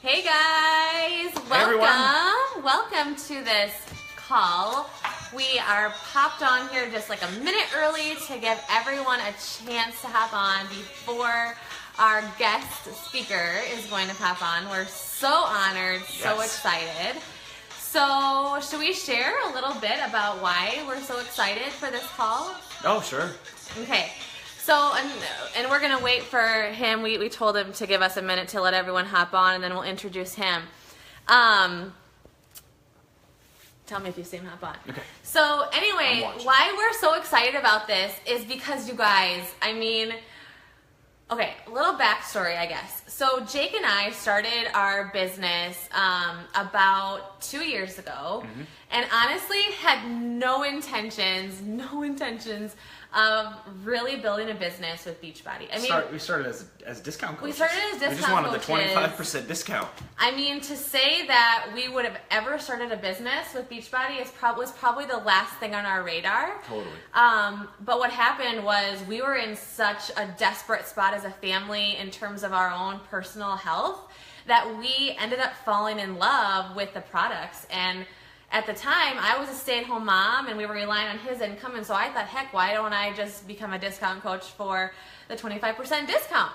Hey guys, welcome to this call. We are popped on here just like a minute early to give everyone a chance to hop on before our guest speaker is going to pop on. We're so honored, so excited. So should we share a little bit about why we're so excited for this call? Oh, sure. Okay. So, and we're going to wait for him. We told him to give us a minute to let everyone hop on, and then we'll introduce him. Tell me if you see him hop on. Okay. So, anyway, why we're so excited about this is because, you guys, I mean, okay, a little backstory, I guess. So, Jake and I started our business about 2 years ago, and honestly had no intentions of really building a business with Beachbody. I mean, we started as discount coaches. We started as discount coaches. We just wanted the 25% discount. I mean, to say that we would have ever started a business with Beachbody was probably the last thing on our radar. Totally. But what happened was we were in such a desperate spot as a family in terms of our own personal health that we ended up falling in love with the products. And at the time, I was a stay-at-home mom, and we were relying on his income, and so I thought, heck, why don't I just become a discount coach for the 25% discount?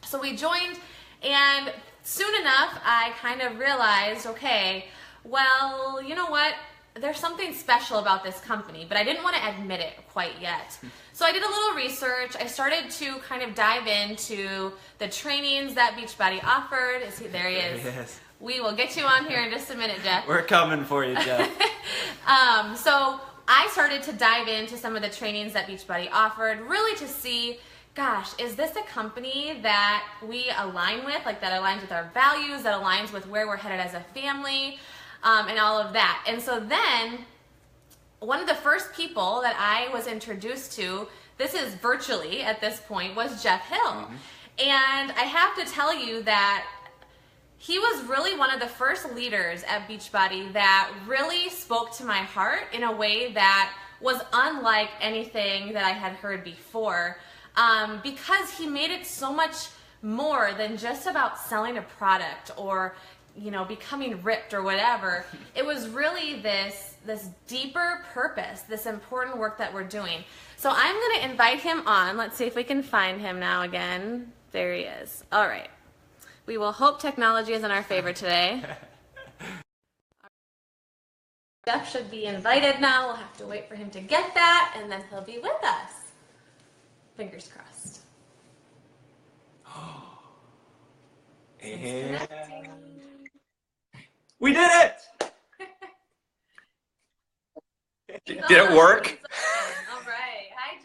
So we joined, and soon enough, I kind of realized, okay, well, you know what? There's something special about this company, but I didn't want to admit it quite yet. So I did a little research. I started to kind of dive into the trainings that Beachbody offered. There he is. Yes. We will get you on here in just a minute, Jeff. We're coming for you, Jeff. So I started to dive into some of the trainings that Beachbody offered, really to see, gosh, is this a company that we align with, like that aligns with our values, that aligns with where we're headed as a family, and all of that. And so then one of the first people that I was introduced to, this is virtually at this point, was Jeff Hill. And I have to tell you that he was really one of the first leaders at Beachbody that really spoke to my heart in a way that was unlike anything that I had heard before, because he made it so much more than just about selling a product or, you know, becoming ripped or whatever. It was really this deeper purpose, this important work that we're doing. So I'm going to invite him on. Let's see if we can find him now again. There he is. All right. We will hope technology is in our favor today. Jeff should be invited now. We'll have to wait for him to get that, and then he'll be with us. Fingers crossed. And we did it! Did it work? All right. Hi,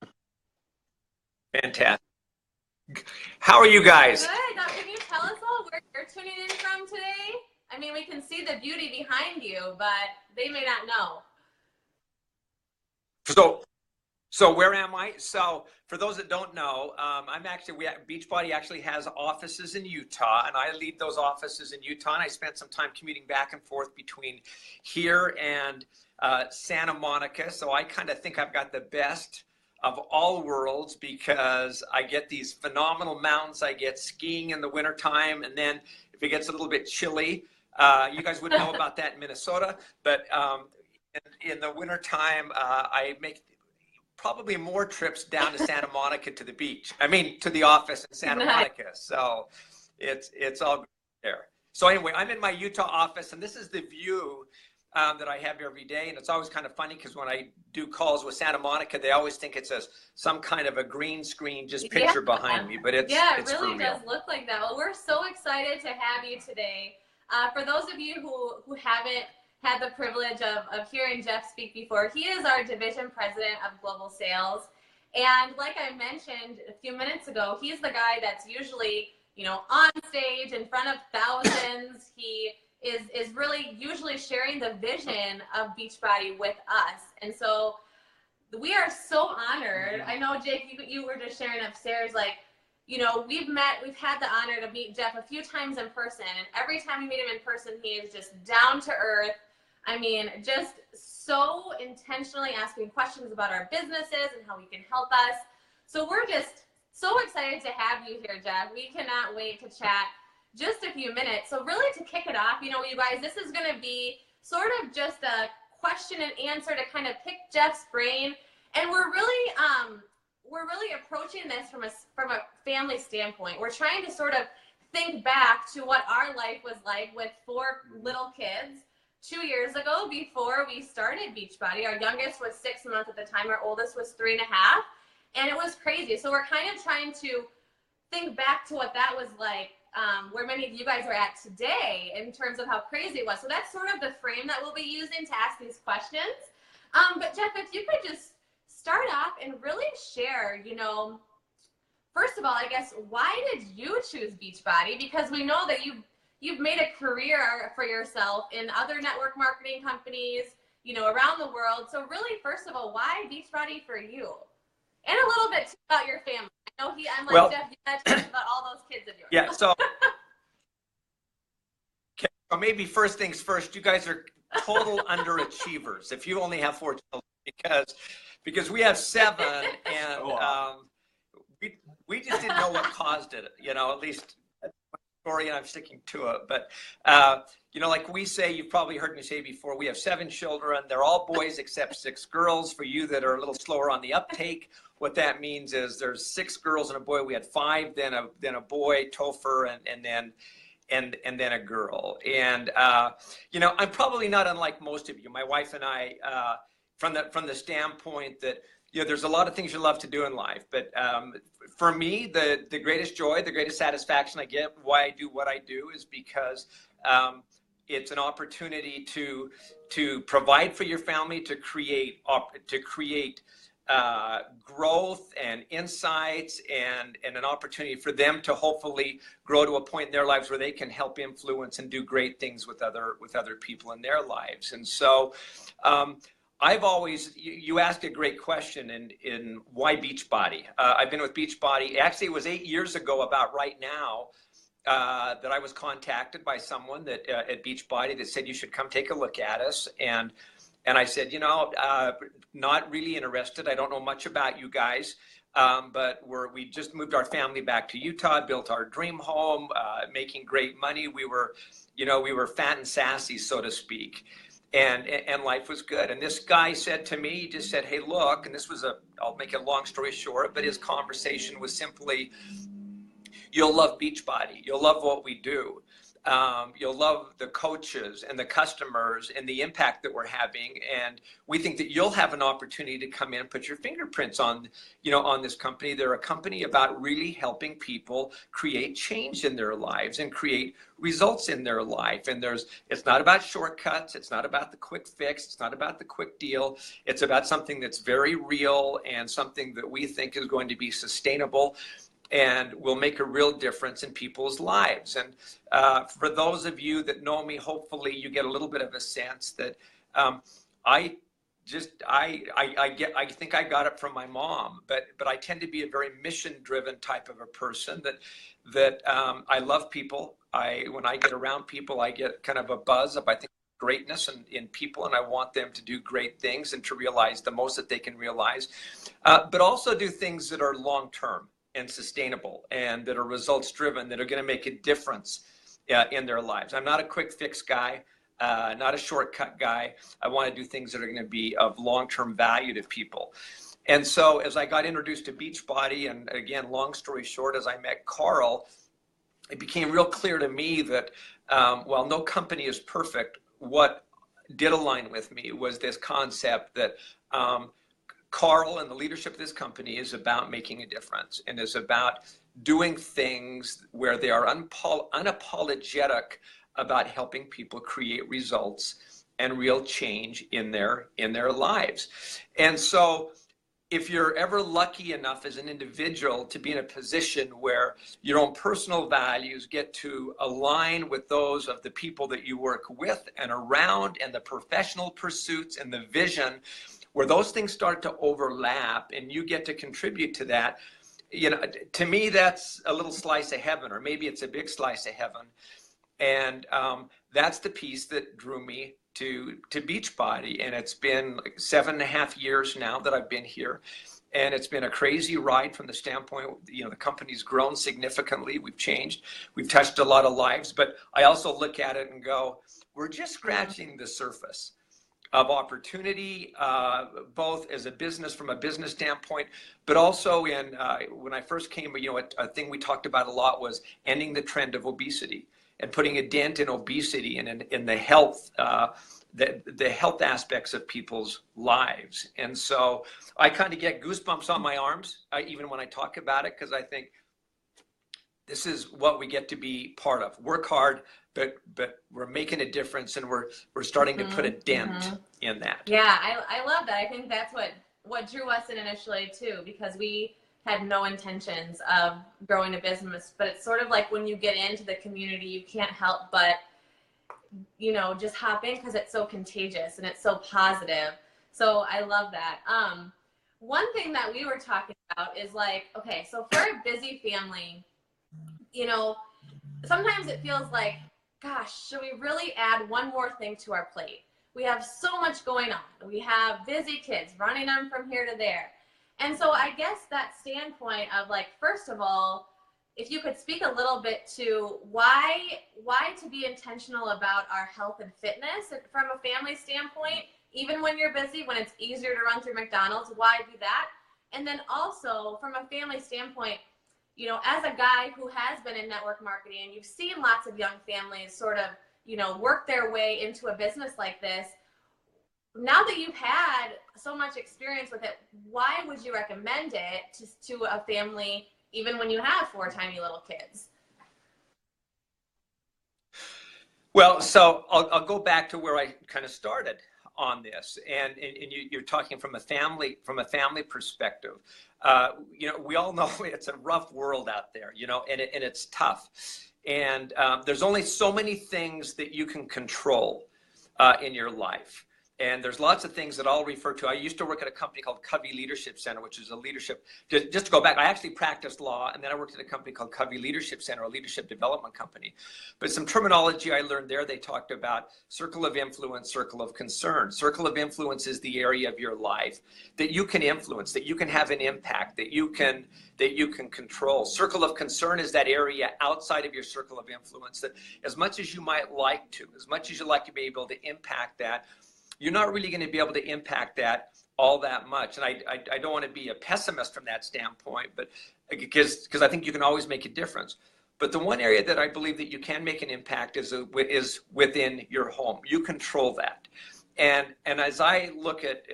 Jeff. Fantastic. How are you guys? Good. Now, can you tell us all where you're tuning in from today? I mean, we can see the beauty behind you, but they may not know. So where am I? So for those that don't know, Beachbody actually has offices in Utah, and I lead those offices in Utah. And I spent some time commuting back and forth between here and Santa Monica. So I kind of think I've got the best of all worlds, because I get these phenomenal mountains. I get skiing in the wintertime, and then if it gets a little bit chilly, you guys wouldn't know about that in Minnesota, but in the wintertime, I make probably more trips down to Santa Monica to the beach. I mean, to the office in Santa Monica. So it's all good there. So anyway, I'm in my Utah office, and this is the view that I have every day. And it's always kind of funny, because when I do calls with Santa Monica, they always think it's some kind of a green screen just picture behind me, but it's really does look like that. Well, we're so excited to have you today. For those of you who haven't had the privilege of hearing Jeff speak before, he is our division president of global sales. And like I mentioned a few minutes ago, he's the guy that's usually, you know, on stage in front of thousands. He is really usually sharing the vision of Beachbody with us. And so we are so honored. I know, Jake, you were just sharing upstairs, like, you know, we've had the honor to meet Jeff a few times in person, and every time we meet him in person, he is just down to earth. I mean, just so intentionally asking questions about our businesses and how we can help us. So we're just So excited to have you here, Jeff. We cannot wait to chat just a few minutes. So really to kick it off, you know, you guys, this is going to be sort of just a question and answer to kind of pick Jeff's brain. And we're really approaching this from a family standpoint. We're trying to sort of think back to what our life was like with 4 little kids 2 years ago before we started Beachbody. Our youngest was 6 months at the time. Our oldest was 3.5. And it was crazy. So we're kind of trying to think back to what that was like, where many of you guys are at today in terms of how crazy it was. So that's sort of the frame that we'll be using to ask these questions. But Jeff, if you could just start off and really share, you know, first of all, I guess, why did you choose Beachbody? Because we know that you've made a career for yourself in other network marketing companies, you know, around the world. So really, first of all, why Beachbody for you? And a little bit about your family. I know I'm like, well, Jeff, you got to tell us about all those kids of yours. Yeah, so, okay, so maybe first things first, you guys are total underachievers if you only have 4 children, because we have 7, and we just didn't know what caused it, you know, at least that's my story, and I'm sticking to it. But, you know, like we say, you've probably heard me say before, we have 7 children. They're all boys except 6 girls. For you that are a little slower on the uptake, what that means is there's 6 girls and a boy. We had 5, then a boy, Topher, and then a girl. And you know, I'm probably not unlike most of you. My wife and I, from the standpoint that, you know, there's a lot of things you love to do in life, but for me, the greatest joy, the greatest satisfaction I get, why I do what I do, is because it's an opportunity to provide for your family, to create growth and insights, and an opportunity for them to hopefully grow to a point in their lives where they can help influence and do great things with other people in their lives. And so I've always, you asked a great question in why Beachbody. I've been with Beachbody, actually it was 8 years ago about right now, that I was contacted by someone that at Beachbody that said, you should come take a look at us. And I said, you know, not really interested. I don't know much about you guys, but we just moved our family back to Utah, built our dream home, making great money. We were fat and sassy, so to speak, and life was good. And this guy said to me, he just said, hey, look, and this was I'll make a long story short, but his conversation was simply, you'll love Beachbody. You'll love what we do. You'll love the coaches and the customers and the impact that we're having. And we think that you'll have an opportunity to come in and put your fingerprints on, you know, on this company. They're a company about really helping people create change in their lives and create results in their life. And it's not about shortcuts. It's not about the quick fix. It's not about the quick deal. It's about something that's very real and something that we think is going to be sustainable and will make a real difference in people's lives. And for those of you that know me, hopefully you get a little bit of a sense that I think I got it from my mom, but I tend to be a very mission-driven type of a person that I love people. When I get around people, I get kind of a buzz of, I think, greatness in people, and I want them to do great things and to realize the most that they can realize, but also do things that are long-term and sustainable, and that are results driven, that are going to make a difference in their lives. I'm not a quick fix guy, not a shortcut guy. I want to do things that are going to be of long-term value to people. And so as I got introduced to Beachbody, and again, long story short, as I met Carl, it became real clear to me that while no company is perfect, what did align with me was this concept that Carl and the leadership of this company is about making a difference, and is about doing things where they are unapologetic about helping people create results and real change in their lives. And so if you're ever lucky enough as an individual to be in a position where your own personal values get to align with those of the people that you work with and around, and the professional pursuits and the vision, where those things start to overlap and you get to contribute to that, you know, to me, that's a little slice of heaven, or maybe it's a big slice of heaven. And that's the piece that drew me to Beachbody. And it's been like 7.5 years now that I've been here. and it's been a crazy ride from the standpoint, the company's grown significantly. We've changed. We've touched a lot of lives, but I also look at it and go, we're just scratching the surface of opportunity, both as a business, from a business standpoint, but also when I first came, a thing we talked about a lot was ending the trend of obesity and putting a dent in obesity and in the health, the health aspects of people's lives. And so I kind of get goosebumps on my arms, even when I talk about it, because I think this is what we get to be part of. Work hard, but we're making a difference, and we're starting to put a dent in that. Yeah, I love that. I think that's what drew us in initially too, because we had no intentions of growing a business, but it's sort of like when you get into the community, you can't help but, just hop in because it's so contagious and it's so positive. So I love that. One thing that we were talking about is like, okay, so for a busy family, sometimes it feels like, gosh, should we really add one more thing to our plate? We have so much going on. We have busy kids, running them from here to there. And so I guess that standpoint of like, first of all, if you could speak a little bit to why to be intentional about our health and fitness from a family standpoint, even when you're busy, when it's easier to run through McDonald's, why do that? And then also from a family standpoint, as a guy who has been in network marketing, and you've seen lots of young families sort of, work their way into a business like this, now that you've had so much experience with it, why would you recommend it to a family, even when you have 4 tiny little kids? Well, so I'll go back to where I kind of started on this, and you're talking from a family perspective. We all know it's a rough world out there, and it's tough, and there's only so many things that you can control in your life. And there's lots of things that I'll refer to. I used to work at a company called Covey Leadership Center, which is a leadership, just to go back, I actually practiced law, and then I worked at a company called Covey Leadership Center, a leadership development company. But some terminology I learned there, they talked about circle of influence, circle of concern. Circle of influence is the area of your life that you can influence, that you can have an impact, that you can control. Circle of concern is that area outside of your circle of influence that as much as you might like to, as much as you like to be able to impact that, you're not really going to be able to impact that all that much. And I don't want to be a pessimist from that standpoint, but because I think you can always make a difference. But the one area that I believe that you can make an impact is within your home. You control that. And as I look at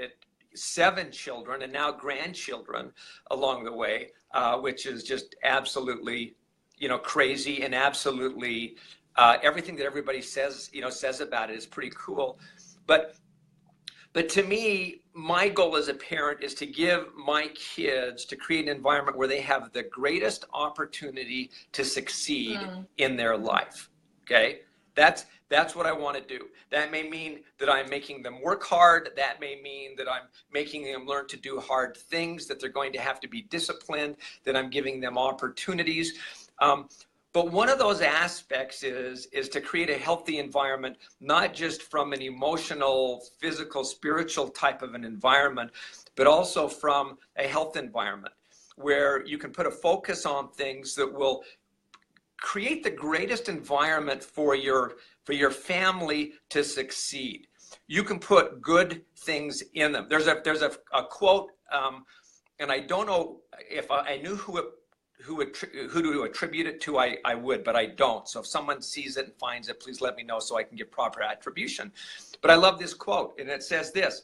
7 children and now grandchildren along the way, which is just absolutely, crazy, and absolutely everything that everybody says about it is pretty cool. But to me, my goal as a parent is to give my kids, to create an environment where they have the greatest opportunity to succeed in their life. Okay? That's what I want to do. That may mean that I'm making them work hard. That may mean that I'm making them learn to do hard things, that they're going to have to be disciplined, that I'm giving them opportunities. But one of those aspects is to create a healthy environment, not just from an emotional, physical, spiritual type of an environment, but also from a health environment where you can put a focus on things that will create the greatest environment for your family to succeed. You can put good things in them. There's a quote, and I don't know if I knew who to attribute it to, I would, but I don't. So if someone sees it and finds it, please let me know so I can give proper attribution. But I love this quote, and it says this.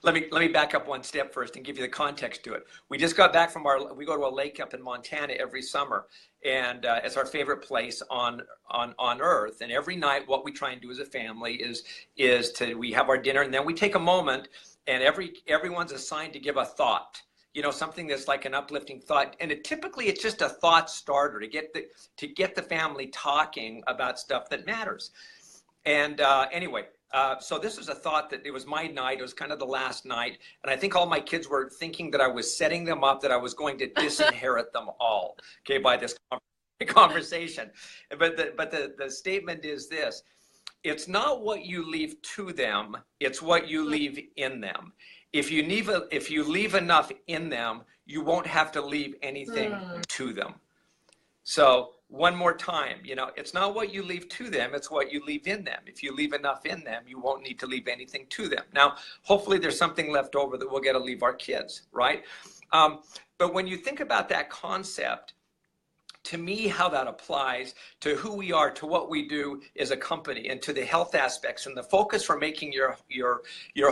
Let me back up one step first and give you the context to it. We just got back we go to a lake up in Montana every summer, and it's our favorite place on earth. And every night, what we try and do as a family is we have our dinner, and then we take a moment, and everyone's assigned to give a thought. Something that's like an uplifting thought, and typically it's just a thought starter to get the family talking about stuff that matters. And anyway, so this was a thought that it was my night. It was kind of the last night, and I think all my kids were thinking that I was setting them up, that I was going to disinherit them all, okay, by this conversation. But the statement is this: it's not what you leave to them; it's what you leave in them. if you leave enough in them, you won't have to leave anything to them. So one more time, you know, it's not what you leave to them, it's what you leave in them. If you leave enough in them, you won't need to leave anything to them. Now, hopefully there's something left over that we'll get to leave our kids, right? But when you think about that concept, to me, how that applies to who we are, to what we do as a company, and to the health aspects and the focus for making your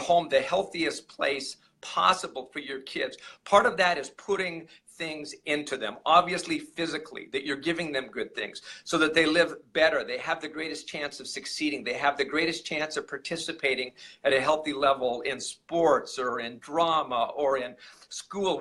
home the healthiest place possible for your kids. Part of that is putting things into them, obviously physically, that you're giving them good things so that they live better. They have the greatest chance of succeeding. They have the greatest chance of participating at a healthy level in sports or in drama or in school,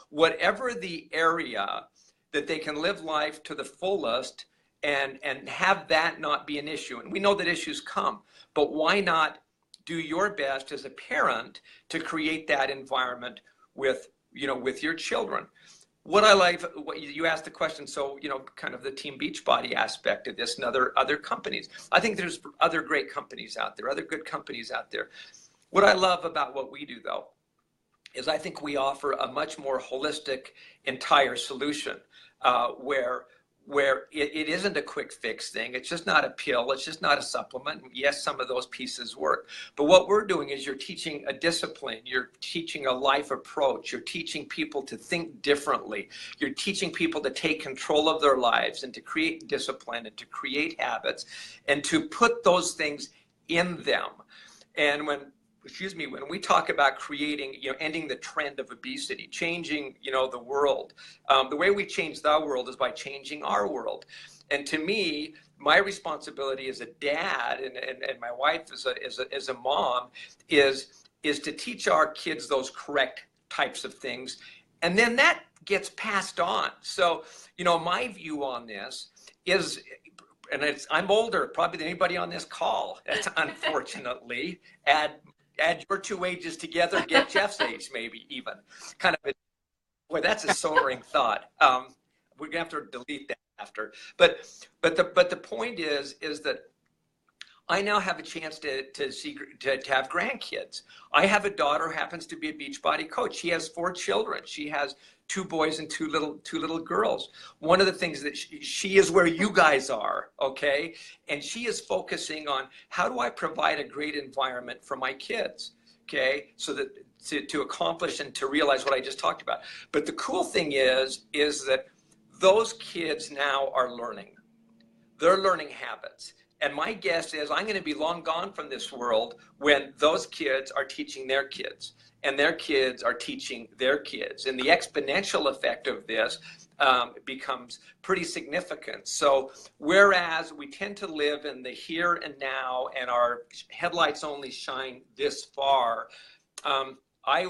whatever the area that they can live life to the fullest and have that not be an issue. And we know that issues come, but why not do your best as a parent to create that environment with your children? What I like, what you asked the question, so, you know, kind of the Team Beachbody aspect of this and other companies. I think there's other great companies out there, other good companies out there. What I love about what we do, though, is I think we offer a much more holistic, entire solution where it isn't a quick fix thing. It's just not a pill. It's just not a supplement. Yes, some of those pieces work. But what we're doing is you're teaching a discipline. You're teaching a life approach. You're teaching people to think differently. You're teaching people to take control of their lives and to create discipline and to create habits and to put those things in them. And when we talk about creating, ending the trend of obesity, changing, the world, the way we change the world is by changing our world. And to me, my responsibility as a dad and my wife as a mom is to teach our kids those correct types of things. And then that gets passed on. So, my view on this is, and I'm older probably than anybody on this call, unfortunately, add your two ages together, get Jeff's age, maybe even. Kind of, boy, that's a sobering thought. We're gonna have to delete that after. But the point is that I now have a chance to have grandkids. I have a daughter who happens to be a Beachbody coach. She has 4 children. She has 2 boys and two little girls. One of the things that she is where you guys are, okay? And she is focusing on, how do I provide a great environment for my kids, okay? So that to accomplish and to realize what I just talked about. But the cool thing is that those kids now are learning. They're learning habits. And my guess is I'm going to be long gone from this world when those kids are teaching their kids and their kids are teaching their kids. And the exponential effect of this becomes pretty significant. So whereas we tend to live in the here and now and our headlights only shine this far, I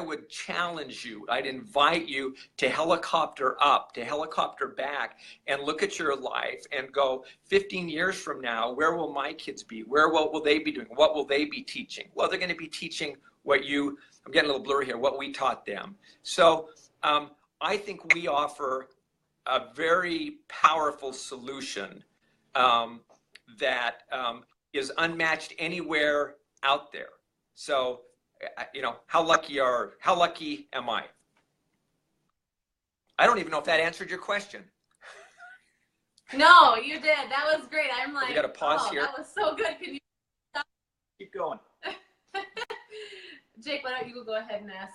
would challenge you, I'd invite you to helicopter up, to helicopter back, and look at your life and go, 15 years from now, where will my kids be? What will they be doing? What will they be teaching? Well, they're going to be teaching I'm getting a little blurry here, what we taught them. So I think we offer a very powerful solution that is unmatched anywhere out there. So, how lucky am I? I don't even know if that answered your question. No, you did. That was great. I'm like, we got to pause here. That was so good. Can you Keep going. Jake, why don't you go ahead and ask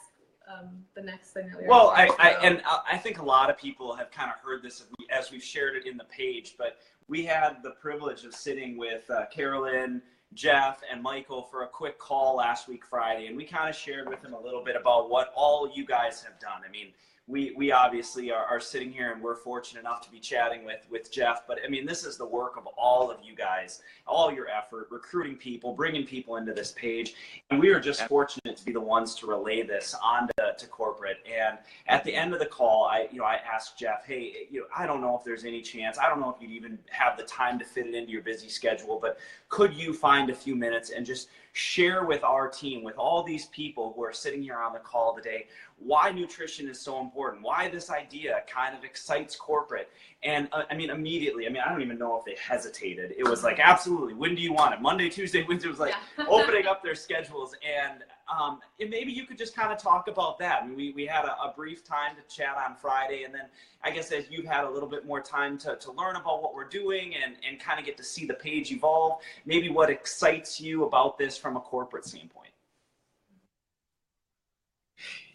the next thing that we I think a lot of people have kind of heard this as we've shared it in the page, but we had the privilege of sitting with Carolyn, Jeff, and Michael for a quick call last week Friday, and we kind of shared with them a little bit about what all you guys have done. I mean, we obviously are sitting here and we're fortunate enough to be chatting with Jeff, but I mean, this is the work of all of you guys, all your effort, recruiting people, bringing people into this page, and we are just fortunate to be the ones to relay this on to corporate. And at the end of the call, I asked Jeff, hey, I don't know if there's any chance, I don't know if you'd even have the time to fit it into your busy schedule, but could you find a few minutes and just share with our team, with all these people who are sitting here on the call today, why nutrition is so important, why this idea kind of excites corporate. And I mean, immediately, I mean, I don't even know if they hesitated. It was like, absolutely, when do you want it? Monday, Tuesday, Wednesday. It was like opening up their schedules. And maybe you could just kind of talk about that. I mean, we had a brief time to chat on Friday, and then I guess as you've had a little bit more time to learn about what we're doing and kind of get to see the page evolve, maybe what excites you about this from a corporate standpoint.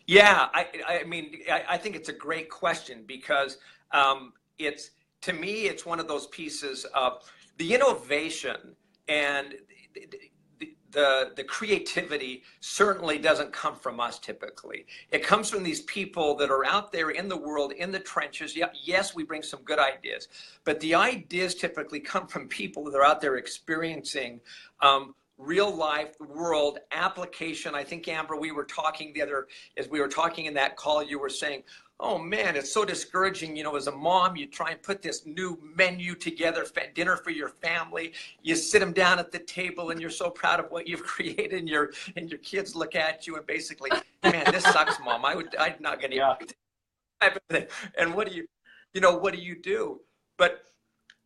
Yeah, I mean, I think it's a great question because it's, to me, it's one of those pieces of the innovation and the creativity certainly doesn't come from us typically. It comes from these people that are out there in the world, in the trenches. Yeah, yes, we bring some good ideas, but the ideas typically come from people that are out there experiencing real life world application. I think, Amber, we were talking as we were talking in that call, you were saying, oh man, it's so discouraging. You know, as a mom, you try and put this new menu together, dinner for your family. You sit them down at the table and you're so proud of what you've created, and your kids look at you and basically, man, this sucks, Mom. I'm not going to eat type of thing. And what do you do? But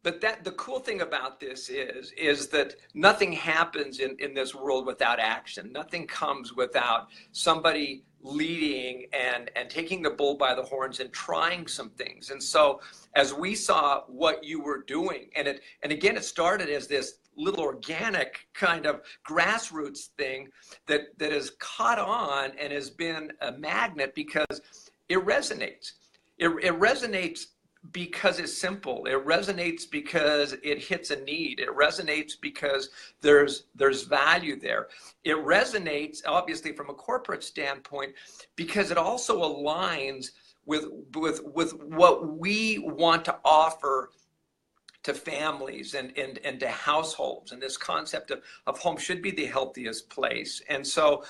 the cool thing about this is that nothing happens in this world without action. Nothing comes without somebody leading and taking the bull by the horns and trying some things. And so as we saw what you were doing, and again, it started as this little organic kind of grassroots thing that has caught on and has been a magnet because it resonates. It resonates because it's simple. It resonates because it hits a need. It resonates because there's value there. It resonates, obviously, from a corporate standpoint, because it also aligns with what we want to offer to families and to households. And this concept of home should be the healthiest place. And so,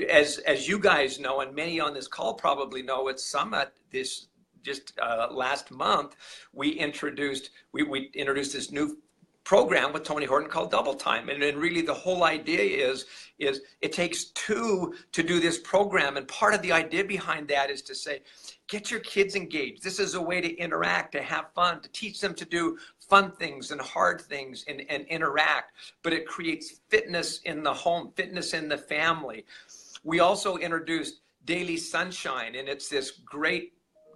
as you guys know, and many on this call probably know, at Summit just last month, we introduced this new program with Tony Horton called Double Time. And really the whole idea is it takes two to do this program. And part of the idea behind that is to say, get your kids engaged. This is a way to interact, to have fun, to teach them to do fun things and hard things and interact. But it creates fitness in the home, fitness in the family. We also introduced Daily Sunshine, and it's this great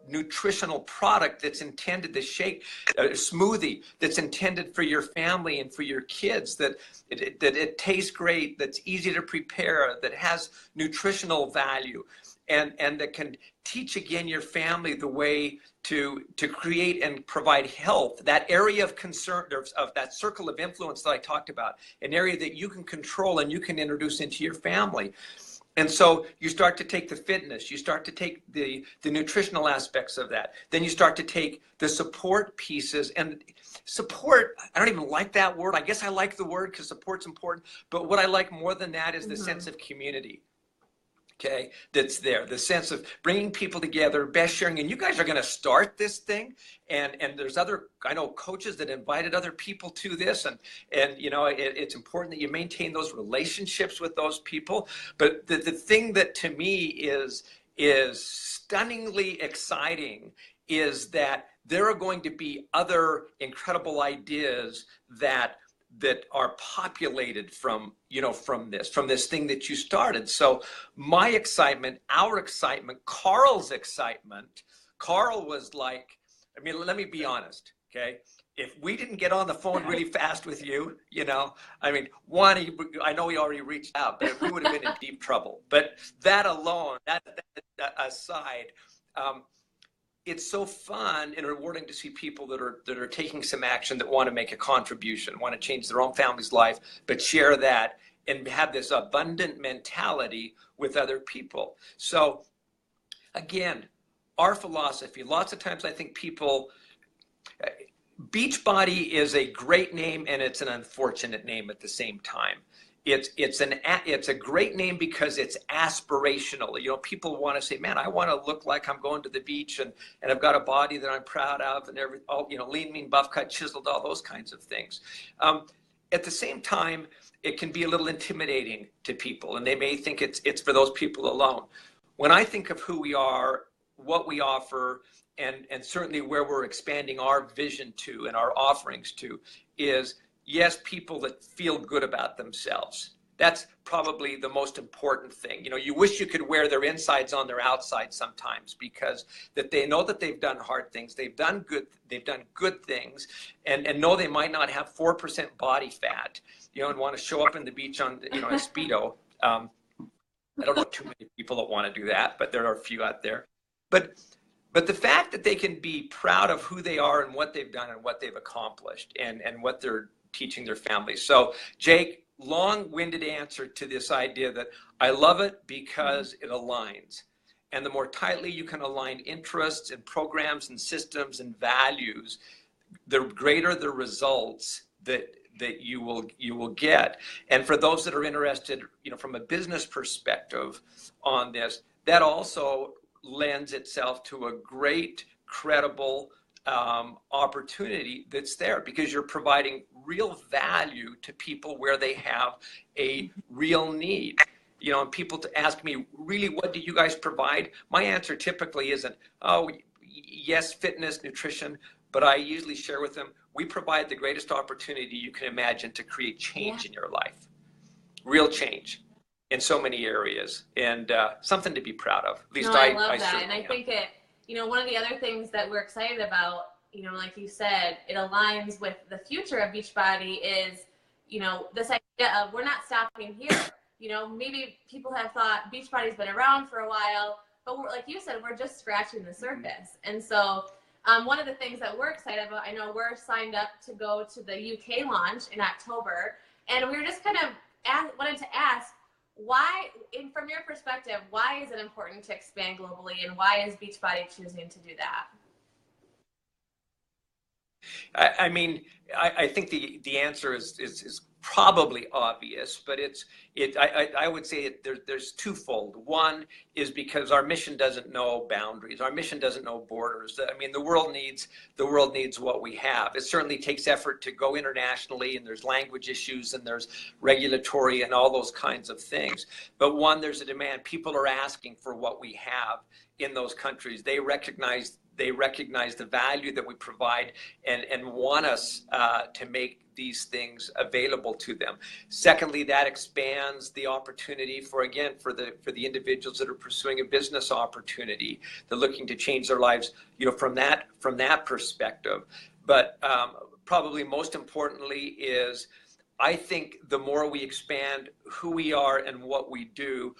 nutritional product that's intended to shake a smoothie that's intended for your family and for your kids, that it tastes great, that's easy to prepare, that has nutritional value, and that can teach again your family the way to create and provide health, that area of concern, of that circle of influence that I talked about, an area that you can control and you can introduce into your family. And so you start to take the fitness, you start to take the nutritional aspects of that. Then you start to take the support pieces. And support, I don't even like that word. I guess I like the word because support's important. But what I like more than that is the sense of community. Okay, that's there. The sense of bringing people together, best sharing. And you guys are going to start this thing. And there's other, I know, coaches that invited other people to this. And you know, it's important that you maintain those relationships with those people. But the thing that to me is stunningly exciting is that there are going to be other incredible ideas that are populated from this thing that you started. So my excitement, our excitement, Carl's excitement, Carl was like, I mean, let me be honest, okay? If we didn't get on the phone really fast with you, I mean, I know he already reached out, but we would have been in deep trouble. But that alone, that aside, it's so fun and rewarding to see people that are taking some action, that want to make a contribution, want to change their own family's life, but share that and have this abundant mentality with other people. So again, our philosophy, lots of times I think people, Beachbody is a great name and it's an unfortunate name at the same time. It's a great name because it's aspirational. People want to say, man, I want to look like I'm going to the beach and I've got a body that I'm proud of and lean, mean, buff, cut, chiseled, all those kinds of things. At the same time, it can be a little intimidating to people and they may think it's for those people alone. when I think of who we are, what we offer, and certainly where we're expanding our vision to and our offerings to is, yes, people that feel good about themselves. That's probably the most important thing. You know, you wish you could wear their insides on their outside sometimes, because that they know that they've done hard things, they've done good things, and know they might not have 4% body fat, you know, and want to show up in the beach on, you know, a Speedo. I don't know too many people that want to do that, but there are a few out there. But the fact that they can be proud of who they are and what they've done and what they've accomplished and what they're teaching their families. So, Jake, long-winded answer to this idea that I love it because it aligns. And the more tightly you can align interests and programs and systems and values, the greater the results that you will get. And for those that are interested, you know, from a business perspective on this, that also lends itself to a great, credible opportunity that's there, because you're providing real value to people where they have a real need. You know, and people to ask me, really, what do you guys provide? My answer typically isn't, oh, yes, fitness, nutrition, but I usually share with them, we provide the greatest opportunity you can imagine to create change in your life, real change in so many areas, and something to be proud of. At least I love that, and I am. think it. You know, one of the other things that we're excited about, you know, like you said, it aligns with the future of Beachbody is, you know, this idea of we're not stopping here. You know, maybe people have thought Beachbody's been around for a while, but we're, like you said, we're just scratching the surface. And so one of the things that we're excited about, I know we're signed up to go to the UK launch in October, and we were just kind of wanted to ask, why, from your perspective, why is it important to expand globally, and why is Beachbody choosing to do that? I mean, I think the answer is probably obvious, but I would say there's twofold. One is because our mission doesn't know boundaries. Our mission doesn't know borders. I mean, the world needs what we have. It certainly takes effort to go internationally, and there's language issues, and there's regulatory and all those kinds of things. But one, there's a demand. People are asking for what we have in those countries. They recognize the value that we provide and want us to make these things available to them. Secondly, that expands the opportunity for the individuals that are pursuing a business opportunity. They're looking to change their lives, you know, from that perspective. But probably most importantly is, I think the more we expand who we are and what we do,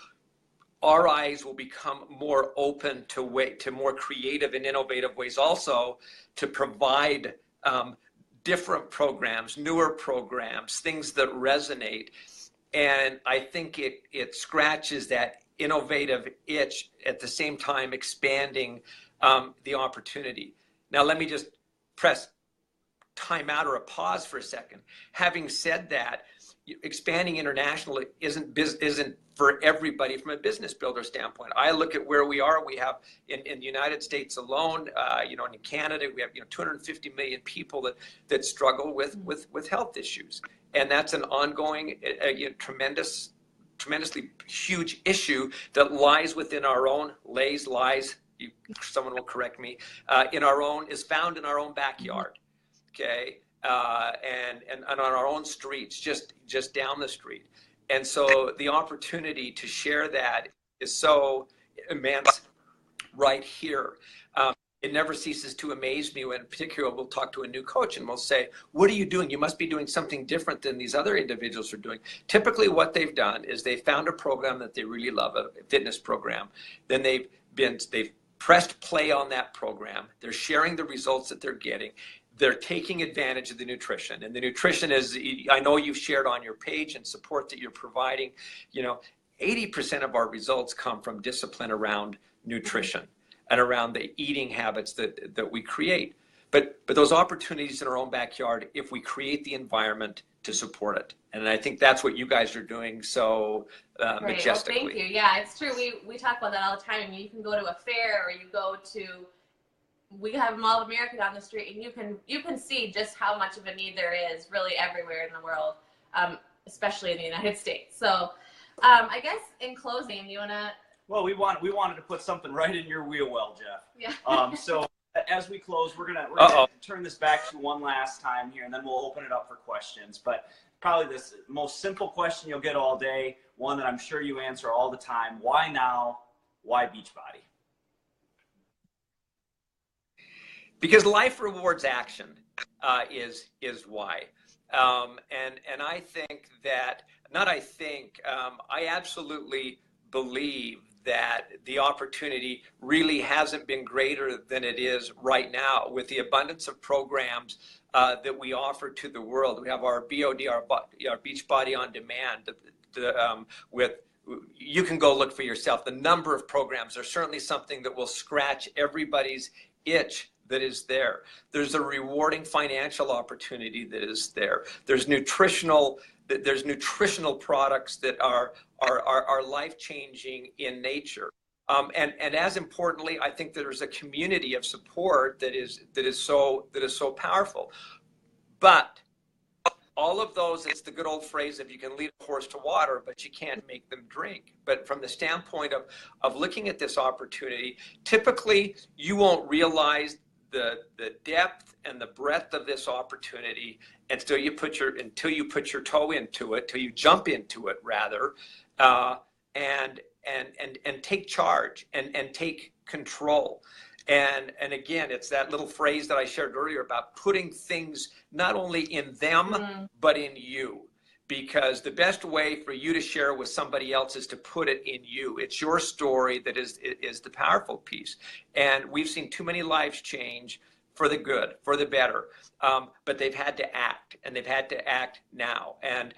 our eyes will become more open to more creative and innovative ways also to provide different programs, newer programs, things that resonate. And I think it scratches that innovative itch, at the same time expanding the opportunity. Now, let me just press time out or a pause for a second. Having said that, expanding internationally isn't for everybody from a business builder standpoint. I look at where we are. We have in the United States alone, you know, and in Canada, we have, you know, 250 million people that struggle with health issues, and that's an ongoing, you know, tremendously huge issue that lies within our own someone will correct me, is found in our own backyard. Okay. And on our own streets, just down the street. And so the opportunity to share that is so immense right here. It never ceases to amaze me when, in particular, we'll talk to a new coach and we'll say, what are you doing? You must be doing something different than these other individuals are doing. Typically what they've done is they found a program that they really love, a fitness program. Then they've pressed play on that program. They're sharing the results that they're getting. They're taking advantage of the nutrition, and the nutrition is, I know you've shared on your page and support that you're providing, you know, 80% of our results come from discipline around nutrition and around the eating habits that we create. But those opportunities in our own backyard, if we create the environment to support it. And I think that's what you guys are doing so majestically. Well, thank you. Yeah, it's true. We talk about that all the time. You can go to a fair, or you go to, we have Mall of America down the street, and you can see just how much of a need there is really everywhere in the world, especially in the United States. So I guess in closing, you want to Well, we wanted to put something right in your wheel well, Jeff. Yeah. So as we close, we're gonna turn this back to you one last time here, and then we'll open it up for questions. But probably this most simple question you'll get all day, one that I'm sure you answer all the time: why now? Why Beachbody? Because life rewards action, is why. And I think that, I absolutely believe that the opportunity really hasn't been greater than it is right now with the abundance of programs that we offer to the world. We have our BOD, our Beachbody on Demand, you can go look for yourself. The number of programs are certainly something that will scratch everybody's itch that is there. There's a rewarding financial opportunity that is there. There's nutritional products that are life-changing in nature. And as importantly, I think there's a community of support that is so powerful. But all of those, it's the good old phrase, if you can lead a horse to water, but you can't make them drink. But from the standpoint of looking at this opportunity, typically you won't realize the depth and the breadth of this opportunity until you put your toe into it, till you jump into it rather, and take charge and take control. And again, it's that little phrase that I shared earlier about putting things not only in them, but in you. Because the best way for you to share with somebody else is to put it in you. It's your story that is the powerful piece. And we've seen too many lives change for the good, for the better. But they've had to act, and they've had to act now. And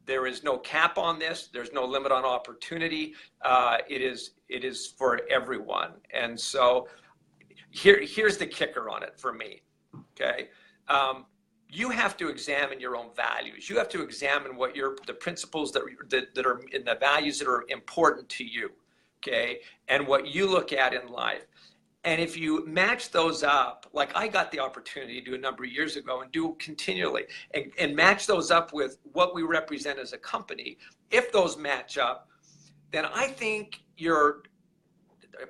there is no cap on this. There's no limit on opportunity. It is for everyone. And so here's the kicker on it for me. Okay. You have to examine your own values. You have to examine what the principles that are in the values that are important to you. Okay. And what you look at in life. And if you match those up, like I got the opportunity to do a number of years ago and do continually, and match those up with what we represent as a company, if those match up, then I think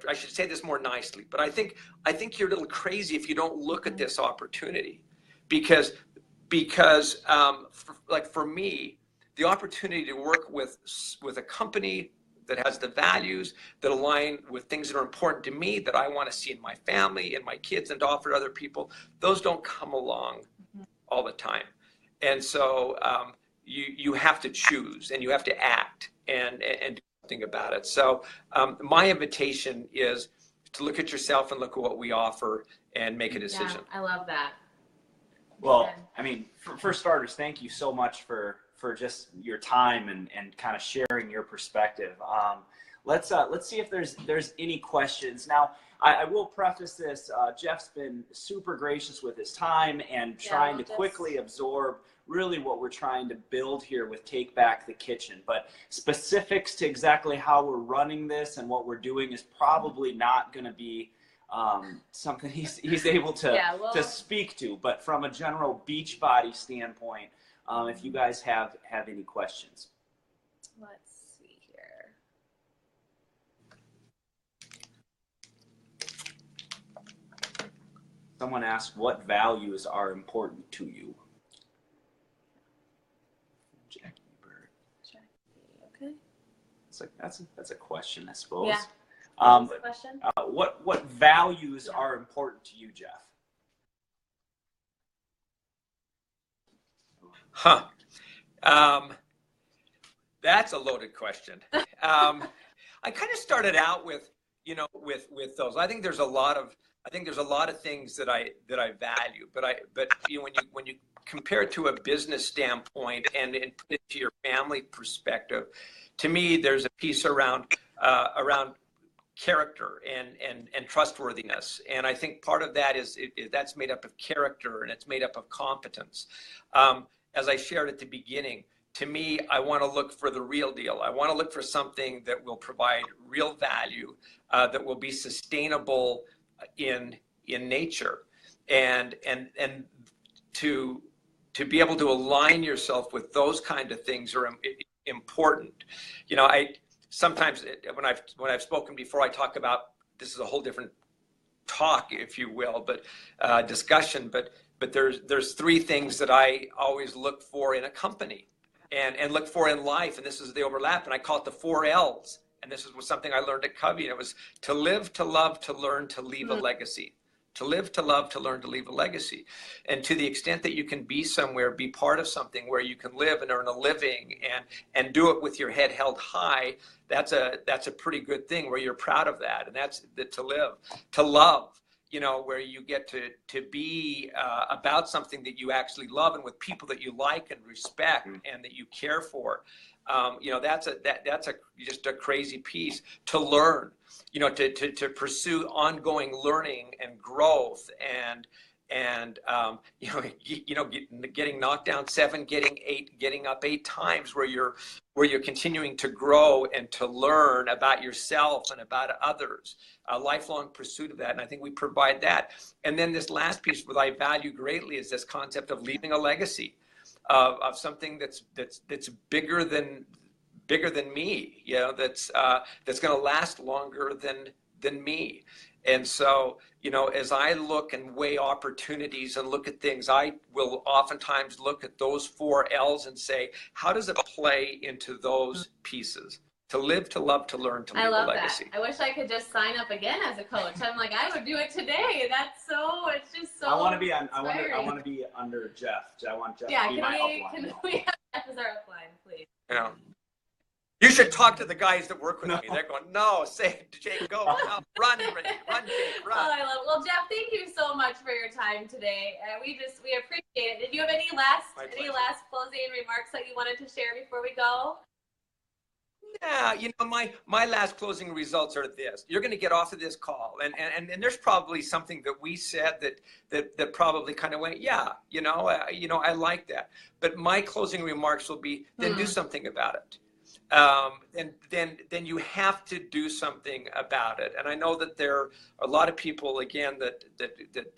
I should say this more nicely, but I think you're a little crazy if you don't look at this opportunity. Because for me, the opportunity to work with a company that has the values that align with things that are important to me, that I want to see in my family and my kids, and to offer to other people, those don't come along all the time. And so you have to choose, and you have to act and do something about it. So my invitation is to look at yourself and look at what we offer and make a decision. Yeah, I love that. Well, I mean, for starters, thank you so much for just your time and kind of sharing your perspective. Let's see if there's any questions. Now, I will preface this. Jeff's been super gracious with his time and trying to quickly absorb really what we're trying to build here with Take Back the Kitchen. But specifics to exactly how we're running this and what we're doing is probably not going to be something he's able to speak to. But from a general Beachbody standpoint, if you guys have any questions. Let's see here. Someone asked, what values are important to you? Jackie Bird. Okay. That's a question, I suppose. Yeah. Question? What values are important to you, Jeff? That's a loaded question. I kind of started out with those. I think there's a lot of things that I value, but when you compare it to a business standpoint and put it to your family perspective, to me there's a piece around character and trustworthiness, and I think part of that is that's made up of character, and it's made up of competence. As I shared at the beginning, to me, I want to look for the real deal. I want to look for something that will provide real value, that will be sustainable in nature, and to be able to align yourself with those kind of things are important. sometimes when I've spoken before, I talk about, this is a whole different talk, if you will, but discussion. But there's three things that I always look for in a company, and look for in life, and this is the overlap, and I call it the 4 L's. And this was something I learned at Covey, and it was to live, to love, to learn, to leave a legacy. To live, to love, to learn, to leave a legacy. And to the extent that you can be somewhere, be part of something where you can live and earn a living and do it with your head held high, that's a pretty good thing, where you're proud of that. And that's to live. To love, you know, where you get to be about something that you actually love, and with people that you like and respect and that you care for. You know, that's just a crazy piece. To learn, you know, to pursue ongoing learning and growth, and getting knocked down 7, getting 8, getting up 8 times, where you're continuing to grow and to learn about yourself and about others. A lifelong pursuit of that, and I think we provide that. And then this last piece, what I value greatly, is this concept of leaving a legacy. Of something that's bigger than me, you know, that's going to last longer than me. And so, you know, as I look and weigh opportunities and look at things, I will oftentimes look at those 4 L's and say, how does it play into those pieces? To live, to love, to learn, to leave a legacy. That. I wish I could just sign up again as a coach. I'm like, I would do it today. It's just so. I want to be under Jeff. I want Jeff to be my upline. Can we have Jeff as our upline, please? Yeah. You should talk to the guys that work with me. They're going, no, say, Jake, go, no, run, Jake, run. Oh, I love it. Well, Jeff, thank you so much for your time today. We appreciate it. Did you have any last closing remarks that you wanted to share before we go? Yeah, you know, my last closing results are this. You're going to get off of this call, and there's probably something that we said that probably kind of went, yeah, you know, I like that. But my closing remarks will be, then do something about it. And then you have to do something about it. And I know that there are a lot of people, again, that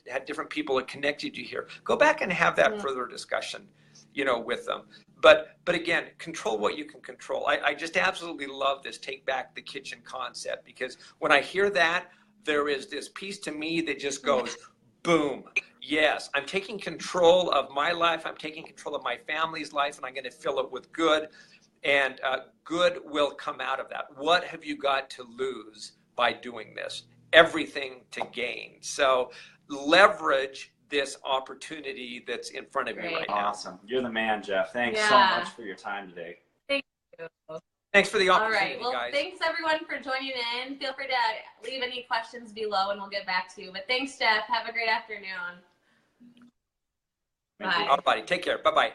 had different people that connected you here. Go back and have that further discussion, you know, with them. But again, control what you can control. I just absolutely love this take back the kitchen concept, because when I hear that, there is this piece to me that just goes, boom. Yes, I'm taking control of my life. I'm taking control of my family's life, and I'm going to fill it with good. And good will come out of that. What have you got to lose by doing this? Everything to gain. So leverage this opportunity that's in front of you right now. Awesome. You're the man, Jeff. Thanks so much for your time today. Thank you. Thanks for the opportunity, all right. Well, guys. Thanks everyone for joining in. Feel free to leave any questions below and we'll get back to you. But thanks, Jeff. Have a great afternoon. Bye. All right, take care. Bye-bye.